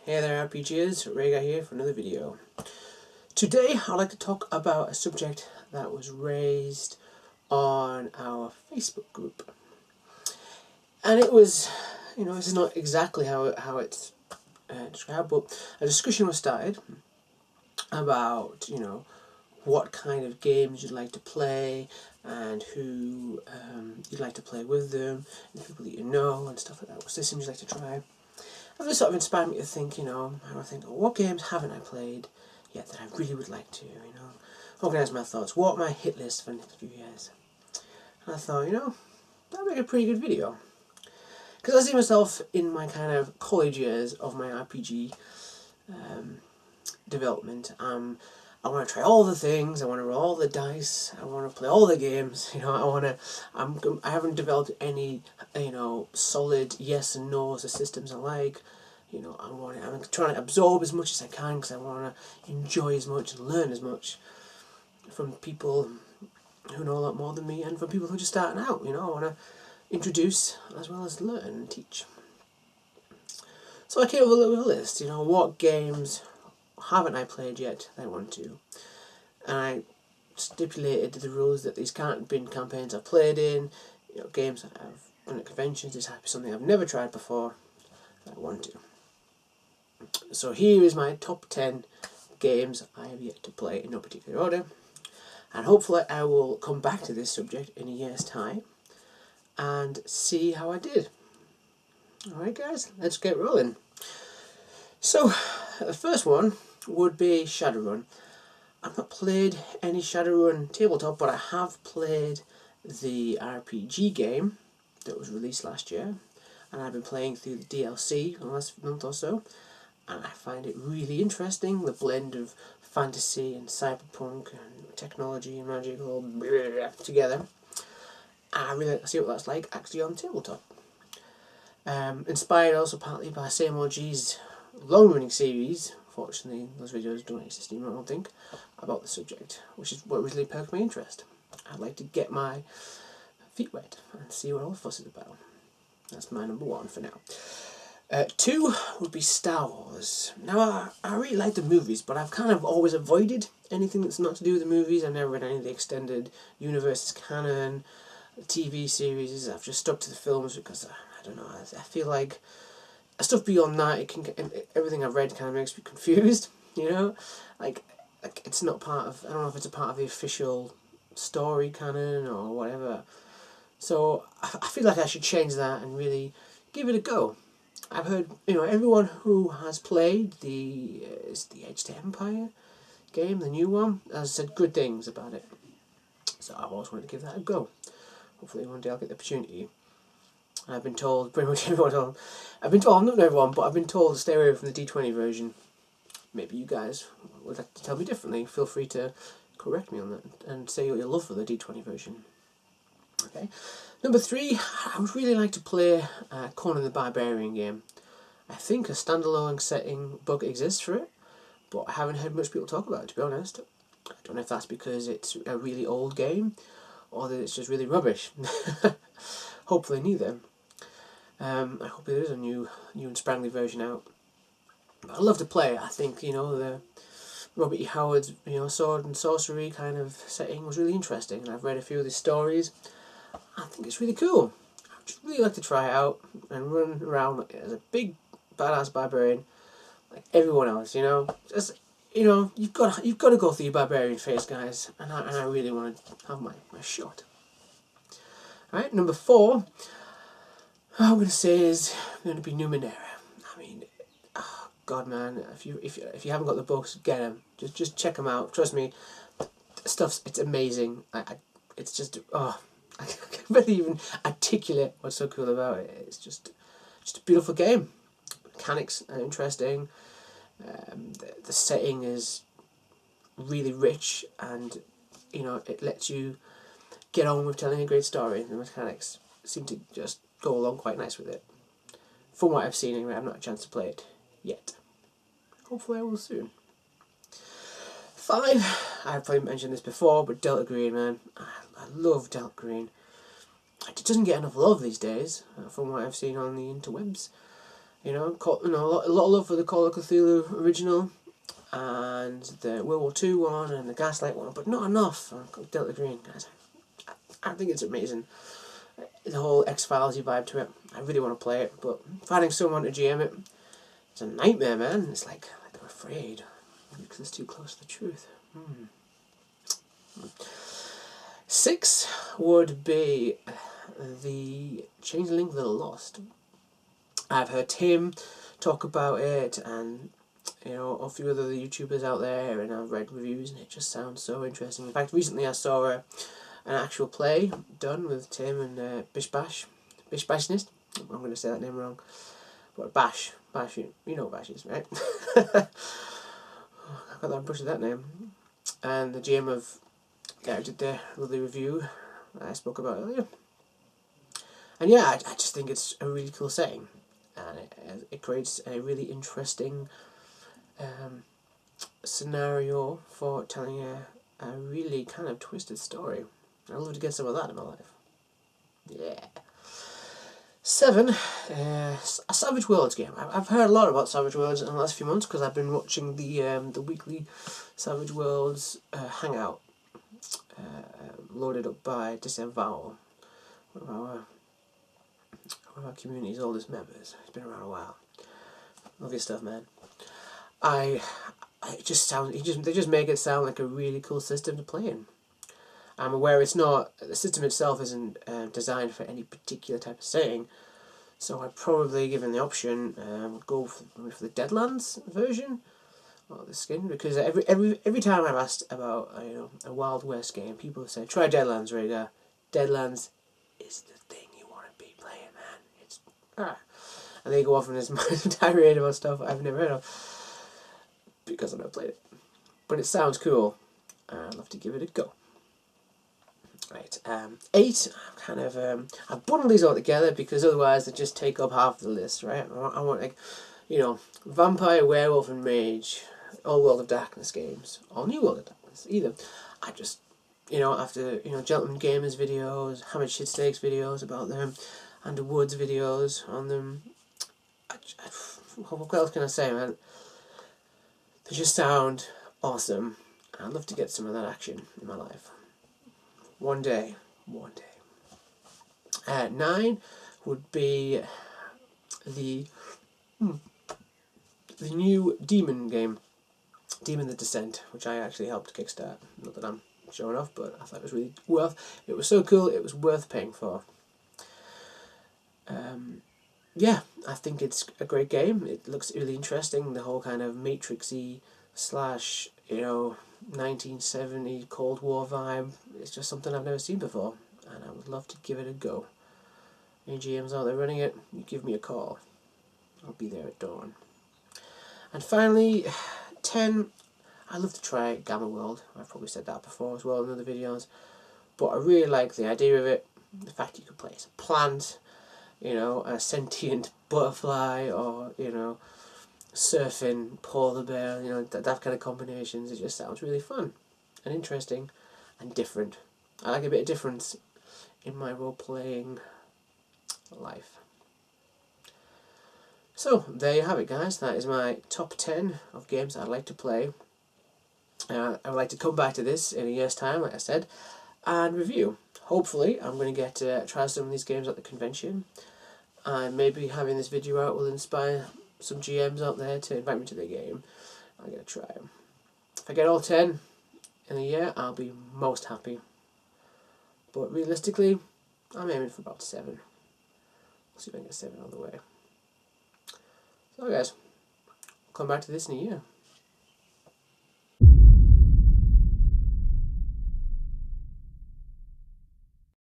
Hey there RPGers, rhaegar here for another video. Today I'd like to talk about a subject that was raised on our Facebook group. And it was, this is not exactly how it's described, but a discussion was started about, what kind of games you'd like to play and who you'd like to play with them, and people that you know and stuff like that, what systems you'd like to try. And this sort of inspired me to think, what games haven't I played yet that I really would like to, organise my thoughts. What are my hit lists for the next few years? And I thought, that'd make a pretty good video. Because I see myself in my kind of college years of my RPG development. I want to try all the things. I want to roll all the dice. I want to play all the games. I haven't developed any, solid yes and no as the systems I like. I'm trying to absorb as much as I can because I want to enjoy as much and learn as much from people who know a lot more than me and from people who are just starting out. I want to introduce as well as learn and teach. So I came up with a little list. What games haven't I played yet that I want to, and I stipulated the rules that these can't be campaigns I've played in, games that I've done at conventions. This has to be something I've never tried before that I want to. So here is my top 10 games I have yet to play in no particular order, and hopefully I will come back to this subject in a year's time and see how I did. Alright guys, let's get rolling. So the first one would be Shadowrun. I've not played any Shadowrun tabletop, but I have played the RPG game that was released last year, and I've been playing through the DLC in the last month or so, and I find it really interesting, the blend of fantasy and cyberpunk and technology and magic all together. I really like to see what that's like actually on tabletop. Inspired also partly by Same OG's long-running series. Fortunately, those videos don't exist anymore, I don't think, about the subject, which is what really perked my interest. I'd like to get my feet wet and see what all the fuss is about. That's my number one for now. 2 would be Star Wars. Now, I really like the movies, but I've kind of always avoided anything that's not to do with the movies. I've never read any of the extended universes canon, TV series. I've just stuck to the films because, I don't know, I feel like stuff beyond that, everything I've read kind of makes me confused, like it's not part of, I don't know if it's a part of the official story canon or whatever, so I feel like I should change that and really give it a go. I've heard, everyone who has played the Edge to Empire game, the new one, has said good things about it, so I've always wanted to give that a go. Hopefully one day I'll get the opportunity. I've been told, pretty much everyone, not everyone, but I've been told to stay away from the D20 version. Maybe you guys would like to tell me differently. Feel free to correct me on that and say what your love for the D20 version. Okay. Number 3, I would really like to play Conan the Barbarian game. I think a standalone setting book exists for it, but I haven't heard much people talk about it, to be honest. I don't know if that's because it's a really old game or that it's just really rubbish. Hopefully neither. I hope there is a new and sprangly version out. But I'd love to play it. I think, the Robert E. Howard's, sword and sorcery kind of setting was really interesting, and I've read a few of his stories. I think it's really cool. I'd just really like to try it out and run around as a big badass barbarian like everyone else, Just, you've got to go through your Barbarian Face, guys, and I really want to have my shot. Alright, number 4, I'm going to say is going to be Numenera. I mean, oh God, man, if you haven't got the books, get them. Just check them out. Trust me, it's amazing. It's just I can't really even articulate what's so cool about it. It's just a beautiful game. Mechanics are interesting. The setting is really rich, and it lets you get on with telling a great story. The mechanics seem to just go along quite nice with it. From what I've seen anyway, I've not had a chance to play it yet. Hopefully I will soon. 5, I've probably mentioned this before, but Delta Green, man. I love Delta Green. It doesn't get enough love these days, from what I've seen on the interwebs. You know, a lot of love for the Call of Cthulhu original, and the World War II one, and the Gaslight one, but not enough on Delta Green, guys. I think it's amazing. The whole X-Files-y vibe to it. I really want to play it, but finding someone to GM it, it's a nightmare, man. It's like they're afraid because it's too close to the truth. 6 would be the Changeling of the Lost. I've heard Tim talk about it, and you know, a few other YouTubers out there, and I've read reviews, and it just sounds so interesting. In fact, recently I saw an actual play done with Tim and Bishbashnist. I'm going to say that name wrong, but Bash, you know what Bash is, right? I got that brush with that name. And the GM of did the lovely review I spoke about earlier. And yeah, I just think it's a really cool setting, and it creates a really interesting scenario for telling a really kind of twisted story. I'd love to get some of that in my life. Yeah. 7, a Savage Worlds game. I've heard a lot about Savage Worlds in the last few months because I've been watching the weekly Savage Worlds hangout loaded up by Disavow, one of our community's oldest members. He's been around a while. Love your stuff, man. They just make it sound like a really cool system to play in. I'm aware it's not, the system itself isn't designed for any particular type of setting, so I'd probably, given the option, would go for the Deadlands version or the skin, because every time I've asked about a Wild West game, people say try Deadlands, rhaegar. Deadlands is the thing you want to be playing, man. And they go off on this tirade about stuff I've never heard of because I've never played it, but it sounds cool. I'd love to give it a go. Right, 8, I've bundled these all together because otherwise they just take up half the list, right? I want, like, Vampire, Werewolf and Mage, all World of Darkness games, all New World of Darkness, either. I just, after, Gentleman Gamers videos, Hammered Shit Steaks videos about them, and Woods videos on them, what else can I say, man? They just sound awesome. I'd love to get some of that action in my life. One day. 9 would be the new Demon game, Demon the Descent, which I actually helped kickstart. Not that I'm showing off, but I thought it was really it was so cool, it was worth paying for. Yeah, I think it's a great game. It looks really interesting, the whole kind of Matrix-y / 1970 Cold War vibe. It's just something I've never seen before, and I would love to give it a go. Any GMs out there running it, you give me a call. I'll be there at dawn. And finally, 10, I'd love to try Gamma World. I've probably said that before as well in other videos, but I really like the idea of it. The fact you could play as a plant, a sentient butterfly, or surfing polar bear, that kind of combinations. It just sounds really fun and interesting and different. I like a bit of difference in my role-playing life. So, there you have it, guys. That is my top 10 of games I'd like to play. I would like to come back to this in a year's time, like I said, and review. Hopefully, I'm going to get to try some of these games at the convention, and maybe having this video out will inspire some GMs out there to invite me to their game. I'm going to try them. If I get all 10 in a year, I'll be most happy. But realistically, I'm aiming for about 7. We'll see if I can get 7 on the way. So guys, I'll come back to this in a year.